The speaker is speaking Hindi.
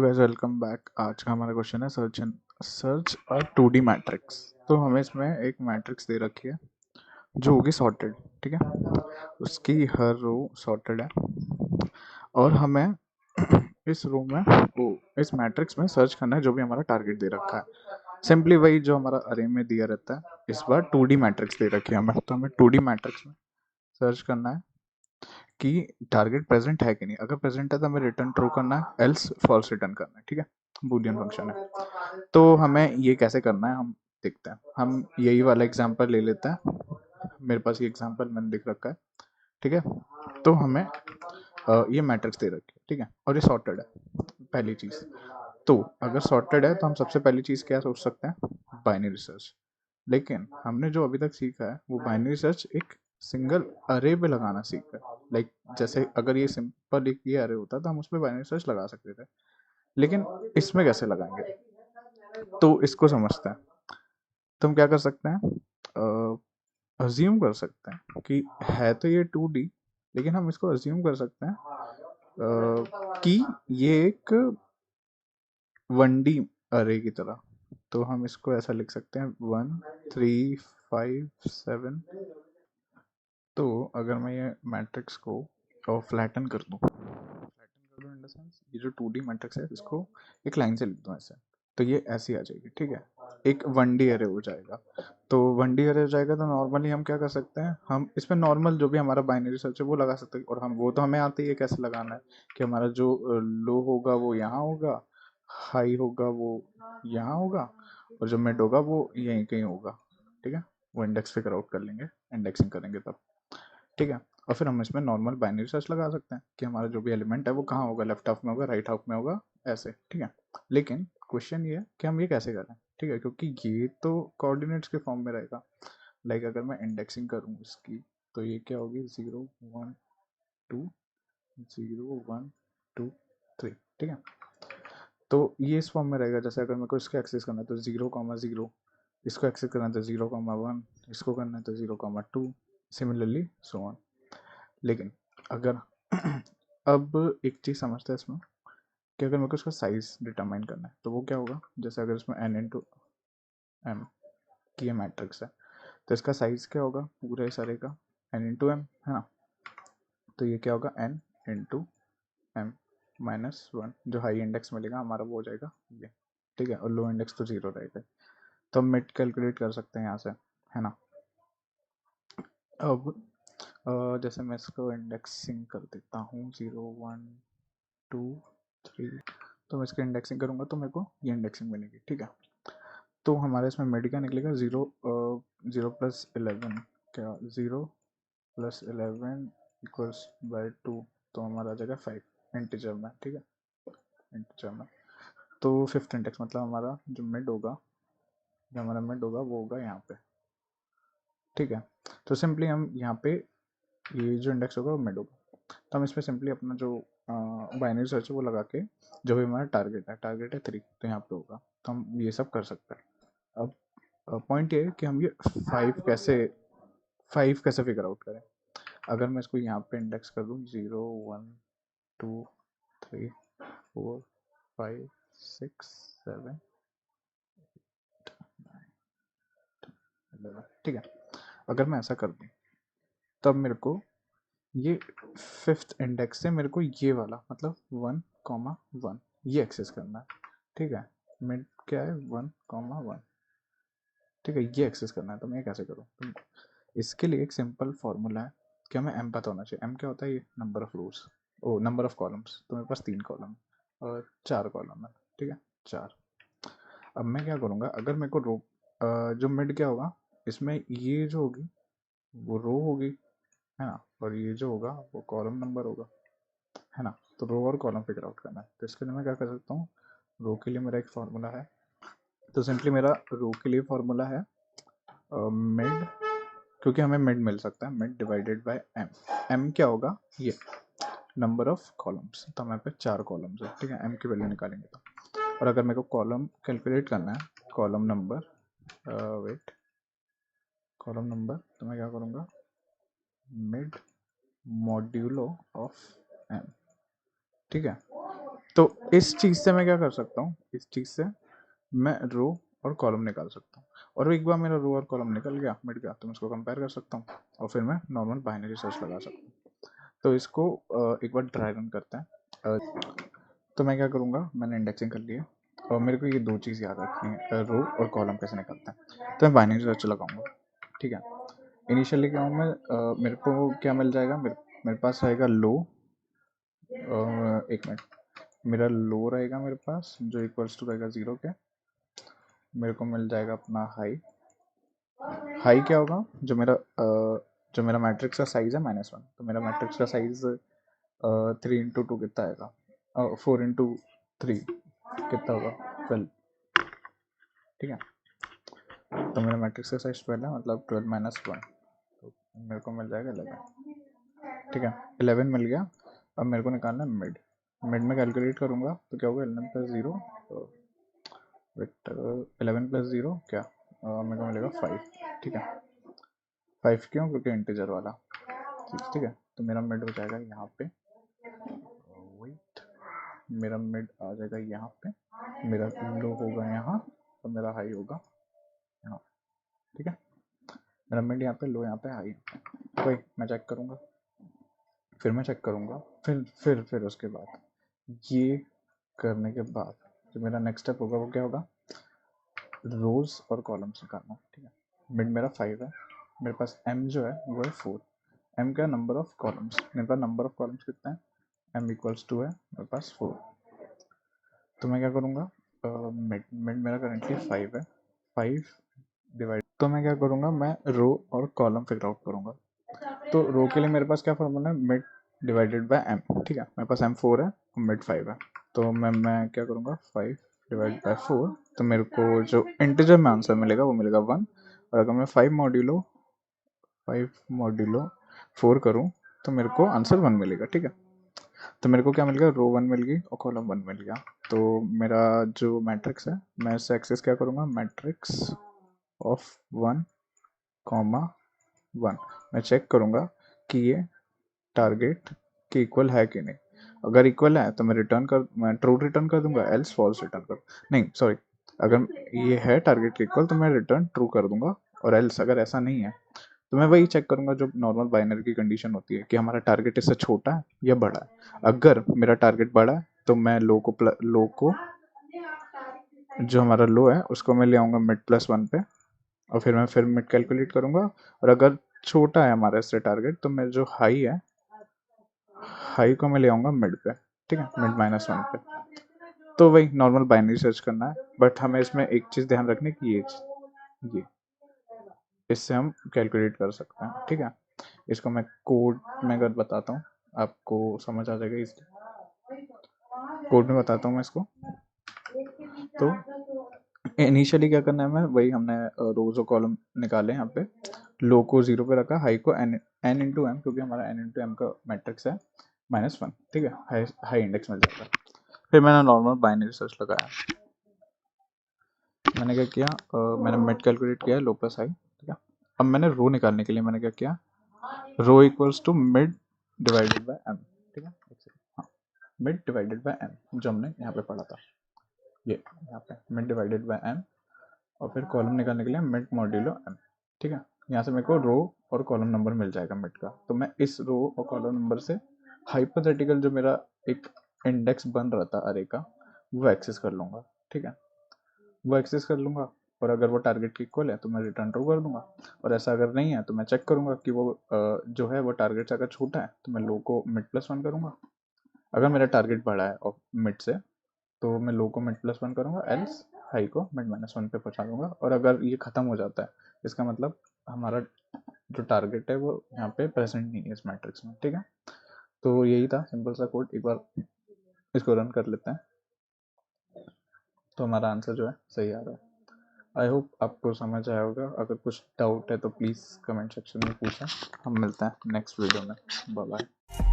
Guys welcome back. आज का हमारा क्वेश्चन है सर्च और 2D मैट्रिक्स। तो हमें इसमें एक मैट्रिक्स दे रखी है जो होगी सॉर्टेड। ठीक है, उसकी हर रो सॉर्टेड है और हमें इस रो में वो इस मैट्रिक्स में सर्च करना है जो भी हमारा टारगेट दे रखा है। सिंपली वही जो हमारा अरे में दिया रहता है। इस बार 2D मैट्रिक्स दे रखी है हमें, तो हमें 2D मैट्रिक्स में सर्च करना है कि टारगेट प्रेजेंट है कि नहीं। अगर प्रेजेंट है तो हमें रिटर्न ट्रू करना है, एल्स फॉल्स रिटर्न करना है। ठीक है, बूलियन फंक्शन है। तो हमें ये कैसे करना है हम देखते हैं। हम यही वाला एग्जांपल ले लेते हैं। मेरे पास ये एग्जांपल मैंने लिख रखा है। ठीक है, तो हमें ये मैट्रिक्स दे रखी है। ठीक है, और ये सॉर्टेड है पहली चीज। तो अगर सॉर्टेड है तो हम सबसे पहली चीज क्या सोच सकते हैं, बाइनरी सर्च। लेकिन हमने जो अभी तक सीखा है वो बाइनरी सर्च एक सिंगल अरे पे लगाना सीखा है। लाइक जैसे अगर ये सिंपल एक ये अरे होता तो हम उस पर बाइनरी सर्च लगा सकते थे, लेकिन इसमें कैसे लगाएंगे तो इसको समझते हैं। तो हम क्या कर सकते हैं, अज्यूम कर सकते हैं कि है तो ये 2D, लेकिन हम इसको अज्यूम कर सकते हैं कि ये एक 1D अरे की तरह। तो हम इसको ऐसा लिख सकते हैं 1 3 5 7। तो अगर मैं ये मैट्रिक्स को फ्लैटन कर दूं, इन द सेंस ये जो 2D मैट्रिक्स है इसको एक लाइन से लिख दूं ऐसे, तो ये ऐसी आ जाएगी। ठीक है, एक 1D अरे हो जाएगा। तो 1D अरे हो जाएगा तो नॉर्मली हम क्या कर सकते हैं, हम इसमें नॉर्मल जो भी हमारा बाइनरी सर्च है वो लगा सकते हैं। और हम वो तो हमें आती है कैसे लगाना है कि हमारा जो लो होगा वो यहाँ होगा, हाई होगा वो यहाँ होगा, और जो मिड होगा वो यहीं कहीं होगा। ठीक है, वो इंडेक्स फिगर आउट कर लेंगे, इंडेक्सिंग करेंगे तब। ठीक है, और फिर हम इसमें नॉर्मल बाइनरी सर्च लगा सकते हैं कि हमारा जो भी एलिमेंट है वो कहाँ होगा, लेफ्ट हाफ में होगा, राइट हाफ में होगा, ऐसे। ठीक है, लेकिन क्वेश्चन ये है कि हम ये कैसे करें। ठीक है, क्योंकि ये तो कोऑर्डिनेट्स के फॉर्म में रहेगा। लाइक अगर मैं इंडेक्सिंग करूँ इसकी, तो ये क्या होगी, 0 1 2 0 1 2 3। ठीक है, तो ये इस फॉर्म में रहेगा। जैसे अगर मेरे को इसको एक्सेस करना है तो 0 0, इसको एक्सेस करना है तो 0 1, इसको करना है तो 0 2, सिमिलरली सो ऑन। लेकिन अगर अब एक चीज़ समझते हैं इसमें कि अगर मेरे को इसका साइज डिटरमाइन करना है तो वो क्या होगा। जैसे अगर इसमें n इंटू एम की ये मैट्रिक्स है तो इसका साइज क्या होगा पूरे इस अरे का, n इंटू एम है ना। तो ये क्या होगा, n इंटू एम -1। जो हाई इंडेक्स मिलेगा हमारा वो हो जाएगा ये। ठीक है, और लो इंडेक्स तो 0 रहेगा। तो हम मिड कैलकुलेट कर सकते हैं यहाँ से, है ना। अब जैसे मैं इसको इंडेक्सिंग कर देता हूँ 0 1 2 3। तो मैं इसकी इंडेक्सिंग करूँगा तो मेरे को ये इंडेक्सिंग मिलेगी। ठीक है, तो हमारे इसमें मिड क्या निकलेगा, 0 क्या 0 + 11 इक्वल्स बाय 2। तो हमारा आ जाएगा 5 इंटीजर में। ठीक है, इंटीजर में। तो फिफ्थ इंडेक्स मतलब हमारा जो मिड होगा, वो होगा यहाँ पे। ठीक है, तो सिंपली हम यहाँ पे ये जो इंडेक्स होगा वो मिड होगा। तो हम इसमें सिंपली अपना जो बाइनरी सर्च है वो लगा के, जो भी हमारा टारगेट है 3, तो यहाँ पे होगा। तो हम ये सब कर सकते हैं। अब पॉइंट ये है कि हम ये 5 कैसे फिगर आउट करें। अगर मैं इसको यहाँ पे इंडेक्स कर दूँ 0 1 2 3 4 5 6 7 11। ठीक है, अगर मैं ऐसा कर दूँ तब मेरे को ये फिफ्थ इंडेक्स से मेरे को ये वाला मतलब 1 1 ये एक्सेस करना है। ठीक है, मिड क्या है 1 1। ठीक है, ये एक्सेस करना है। तो मैं कैसे करूँ, तो इसके लिए एक सिंपल फॉर्मूला है कि हमें एम पता होना चाहिए। एम क्या होता है, ये number of rows, or number of columns. तो मेरे पास 3 कॉलम और 4 कॉलम है। ठीक है, 4। अब मैं क्या करूँगा, अगर मेरे को रो जो मिड क्या होगा इसमें, ये जो होगी वो रो होगी, है ना, और ये जो होगा वो कॉलम नंबर होगा, है ना। तो रो और कॉलम फिगर आउट करना है। तो इसके लिए मैं क्या कर सकता हूँ, रो के लिए मेरा एक फार्मूला है। तो सिंपली मेरा रो के लिए फार्मूला है मिड, क्योंकि हमें मिड मिल सकता है, mid divided by m. M क्या होगा, ये नंबर ऑफ कॉलम्स। तो हमारे पे 4 कॉलम्स है। ठीक है, एम की वैल्यू निकालेंगे तो। और अगर मेरे को कॉलम कैलकुलेट करना है, column number, wait, column number, तो मैं क्या करूँगा, मिड मॉड्यूलो ऑफ एम। ठीक है, तो इस चीज़ से मैं क्या कर सकता हूँ, इस चीज़ से मैं रो और कॉलम निकाल सकता हूँ, और एक बार मेरा रो और कॉलम निकल गया, मिट गया, तो मैं इसको कंपेयर कर सकता हूँ और फिर मैं नॉर्मल बाइनरी सर्च लगा सकता हूँ। तो इसको एक बार ट्राई रन करते हैं। तो मैं क्या करूँगा, मैंने इंडेक्सिंग कर लिया और मेरे को ये दो चीज़ याद रखनी है, रो और कॉलम कैसे निकलता है। तो मैं बाइनरी सर्च लगाऊंगा, ठीक है। इनिशियली क्या हूँ मैं, मेरे को क्या मिल जाएगा, मेरे पास रहेगा लो, एक मिनट, मेरा लो रहेगा मेरे पास जो इक्वल्स टू रहेगा 0 के। मेरे को मिल जाएगा अपना हाई। हाई क्या होगा, जो मेरा मैट्रिक्स का साइज है -1, तो मेरा मैट्रिक्स का साइज 3 × 2 कितना आएगा, 4 × 3 कितना होगा, 12, ठीक है। तो मेरा मैट्रिक्स का साइज 12 है, मतलब 12 - 1, तो मेरे को मिल जाएगा 11, ठीक है। 11 मिल गया। अब मेरे को निकालना है मिड। मिड में कैलकुलेट करूंगा तो क्या होगा, 11 + 0, वेट 11 + 0 क्या, मेरे को मिलेगा 5, ठीक है। 5 क्यों, क्योंकि इंटीजर वाला चीज, ठीक है। तो मेरा मिड हो जाएगा यहाँ पे, वेट, मेरा मिड आ जाएगा यहाँ पे, मेरा लो होगा यहाँ और मेरा हाई होगा यहाँ, ठीक है। मेरा मिड यहाँ पे, लो यहाँ पे, हाई। वही मैं चेक करूँगा, फिर मैं चेक करूँगा, फिर उसके बाद ये करने के बाद जो मेरा नेक्स्ट स्टेप होगा वो क्या होगा, रोज और कॉलम्स निकालना, ठीक है। मिड मेरा 5 है, मेरे पास m जो है वो है 4। m का नंबर ऑफ कॉलम्स, मेरे पास नंबर ऑफ कॉलम्स कितना है, m = 2 है, मेरे पास 4। तो मैं क्या करूँगा, मिड मिड मेरा करेंटली 5 है, 5 डिवाइड, तो मैं क्या करूँगा, मैं रो और कॉलम फिगर आउट करूँगा। तो रो के लिए मेरे पास क्या फॉर्मूला है, मिड डिवाइडेड बाय m, ठीक है। मेरे पास m 4 है और मिड 5 है, तो मैं क्या करूँगा, 5 डिवाइड बाय 4, तो मेरे को जो इंटीजर में आंसर मिलेगा वो मिलेगा 1। और अगर मैं 5 × 4 करूँ तो मेरे को आंसर 1 मिलेगा, ठीक है। तो मेरे को क्या मिल गया, रो 1 मिल गई और कॉलम 1 मिल गया। तो मेरा जो मैट्रिक्स है, मैं इससे एक्सेस क्या करूँगा, मैट्रिक्स ऑफ 1, 1। मैं चेक करूँगा कि ये टारगेट के इक्वल है कि नहीं। अगर इक्वल है तो मैं ट्रू रिटर्न कर दूंगा, एल्स फॉल्स रिटर्न कर, नहीं सॉरी, अगर ये है टारगेट के इक्वल तो मैं रिटर्न ट्रू कर दूंगा, और एल्स अगर ऐसा नहीं है तो मैं वही चेक करूंगा जो नॉर्मल बाइनरी की कंडीशन होती है कि हमारा टारगेट इससे छोटा है या बड़ा है। अगर मेरा टारगेट बड़ा है तो मैं लो को जो हमारा लो है उसको मैं ले आऊँगा मिड +1 पे, और फिर मिड कैलकुलेट करूँगा। और अगर छोटा है हमारा इससे टारगेट तो मैं जो हाई है, हाई को मैं ले आऊँगा मिड पे, ठीक है, मिड -1 पे। तो वही नॉर्मल बाइनरी सर्च करना है, बट हमें इसमें एक चीज़ ध्यान रखनी कि ये इससे हम कैलकुलेट कर सकते हैं, ठीक है। इसको मैं कोड में अगर बताता हूँ आपको समझ आ जाएगा, इस कोड में बताता हूँ मैं इसको। तो इनिशियली क्या करना है, मैं वही हमने रोज और कॉलम निकाले, यहाँ पे लो को 0 पे रखा, हाई को n × m, क्योंकि हमारा n × m का मैट्रिक्स है -1, ठीक है, हाई इंडेक्स मिल जाएगा। फिर मैंने नॉर्मल बाइनरी सर्च लगाया, मैंने क्या किया, मैंने मिड कैलकुलेट किया, लो प्लस हाई, ठीक है। अब मैंने रो निकालने के लिए मैंने क्या किया, rho equals to mid divided by m, ठीक है। हाँ, मिड डिवाइडेड बाय m जो हमने यहाँ पे पढ़ा था, ये यहाँ पे मिड डिवाइडेड बाय m, और फिर कॉलम निकालने के लिए मिड मॉड्यूलो m, ठीक है। यहाँ से मेरे को रो और कॉलम नंबर मिल जाएगा मिड का, तो मैं इस रो और कॉलम नंबर से हाइपोथेटिकल जो मेरा एक इंडेक्स बन रहा था अरे का, वो एक्सेस कर लूँगा, ठीक है। वो एक्सेस कर लूँगा, और अगर वो टारगेट के इक्वल है तो मैं रिटर्न ट्रू कर दूंगा, और ऐसा अगर नहीं है तो मैं चेक करूँगा कि वो जो है वो टारगेट से अगर छोटा है तो मैं लो को मिड +1 करूँगा। अगर मेरा टारगेट बड़ा है और मिड से तो मैं लो को मिड +1 करूँगा, एल्स हाई को मिड -1 पे पहुँचा दूंगा। और अगर ये ख़त्म हो जाता है इसका मतलब हमारा जो टारगेट है वो यहाँ पे प्रेजेंट नहीं है इस मैट्रिक्स में, ठीक है। तो यही था सिंपल सा कोड, एक बार इसको रन कर लेते हैं तो हमारा आंसर जो है सही आ रहा है। आई होप आपको समझ आया होगा। अगर कुछ डाउट है तो प्लीज़ कमेंट सेक्शन में पूछें। हम मिलते हैं नेक्स्ट वीडियो में। Bye bye.